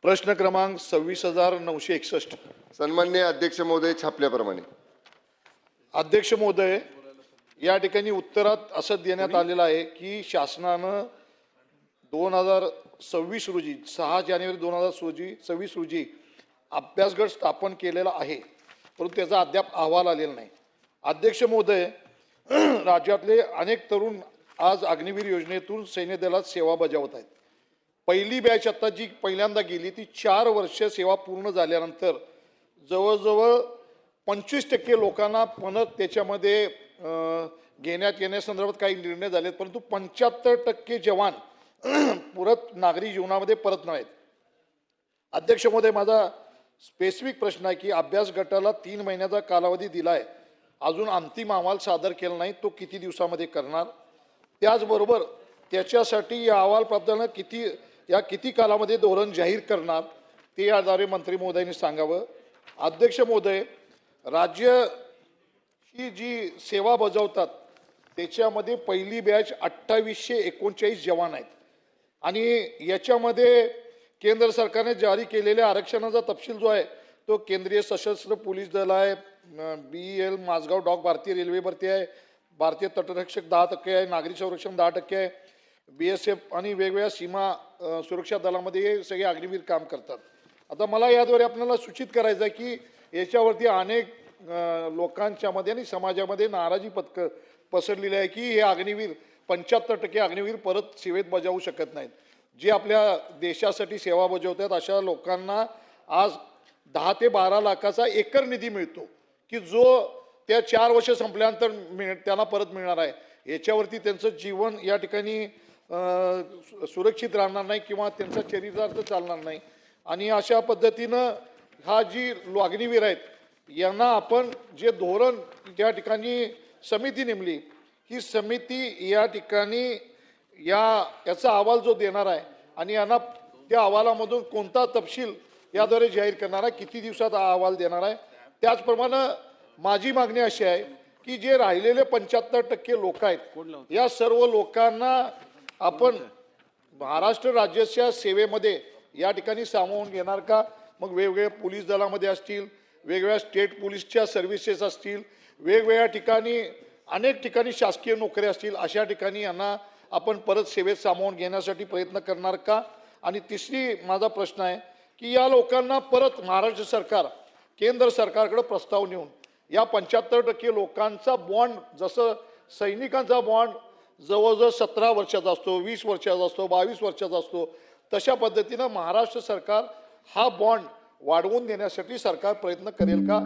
प्रश्न क्रमांक 26,961. सन्माननीय अध्यक्ष महोदय, छापल्याप्रमाणे अध्यक्ष महोदय, या ठिकाणी उत्तरात असं देण्यात आलेलं आहे की शासनानं 2026 रोजी 6 जानेवारी 2026 रोजी अभ्यासगट स्थापन केलेला आहे, परंतु त्याचा अद्याप अहवाल आलेला नाही. अध्यक्ष महोदय, राज्यातले अनेक तरुण आज अग्निवीर योजनेतून सैन्य दलात सेवा बजावत आहेत. पहिली बॅच आता जी पहिल्यांदा गेली ती 4 वर्ष सेवा पूर्ण झाल्यानंतर जवळजवळ 25% लोकांना परत त्याच्यामध्ये घेण्यात येण्यासंदर्भात काही निर्णय झालेत, परंतु 75% जवान परत नागरी जीवनामध्ये परत नाहीत. अध्यक्ष महोदय, माझा स्पेसिफिक प्रश्न आहे की अभ्यास गटाला 3 महिन्याचा कालावधी दिला आहे, अजून अंतिम अहवाल सादर केला नाही, तो किती दिवसामध्ये करणार? त्याचबरोबर त्याच्यासाठी या अहवाल प्राप्तांना किती कालामध्ये धोरण जाहीर करणार ते याद्वारे मंत्री महोदयांनी सांगावं. अध्यक्ष महोदय, राज्य ही जी सेवा बजावतात त्याच्यामध्ये पहिली बॅच 2839 जवान आहेत आणि याच्यामध्ये केंद्र सरकारने जारी केलेल्या आरक्षणाचा तपशील जो आहे तो केंद्रीय सशस्त्र पोलीस दल आहे, BEL माझगाव डॉग भारतीय रेल्वे भरती आहे, भारतीय तटरक्षक 10% आहे, नागरी संरक्षण 10% आहे, BSF आणि वेगवेगळ्या सीमा सुरक्षा दलामध्ये हे सगळे अग्निवीर काम करतात. आता मला याद्वारे आपल्याला सूचित करायचं आहे की याच्यावरती अनेक लोकांच्यामध्ये आणि समाजामध्ये नाराजी पसरलेली आहे की हे अग्निवीर 75% अग्निवीर परत सेवेत बजावू शकत नाहीत. जे आपल्या देशासाठी सेवा बजावतात अशा लोकांना आज 10 ते 12 लाखाचा एकर निधी मिळतो की जो त्या 4 वर्ष संपल्यानंतर त्यांना परत मिळणार आहे. याच्यावरती त्यांचं जीवन या ठिकाणी सुरक्षित राहणार नाही किंवा त्यांचा शरीरार्थ चालणार नाही. आणि अशा पद्धतीनं हा जी अग्निवीर आहेत यांना आपण जे धोरण या ठिकाणी समिती नेमली, ही समिती या ठिकाणी याचा अहवाल जो देणार आहे आणि यांना त्या अहवालामधून कोणता तपशील याद्वारे जाहीर करणार आहे, किती दिवसात हा अहवाल देणार आहे. त्याचप्रमाणे माझी मागणी अशी आहे की जे राहिलेले 75% लोक आहेत या सर्व लोकांना आपण महाराष्ट्र राज्याच्या सेवेमध्ये या ठिकाणी सामावून घेणार का? मग वेगवेगळ्या पोलीस दलामध्ये असतील, वेगवेगळ्या स्टेट पोलीसच्या सर्व्हिसेस असतील, वेगवेगळ्या ठिकाणी अनेक ठिकाणी शासकीय नोकऱ्या असतील, अशा ठिकाणी यांना आपण परत सेवेत सामावून घेण्यासाठी प्रयत्न करणार का? आणि तिसरी माझा प्रश्न आहे की या लोकांना परत महाराष्ट्र सरकार केंद्र सरकारकडे प्रस्ताव नेऊन या 75% लोकांचा बॉन्ड, जसं सैनिकांचा बॉन्ड जवळजवळ 17 वर्षाचा असतो, 20 वर्षाचा असतो, 22 वर्षाचा असतो, तशा पद्धतीनं महाराष्ट्र सरकार हा बॉन्ड वाढवून देण्यासाठी सरकार प्रयत्न करेल का?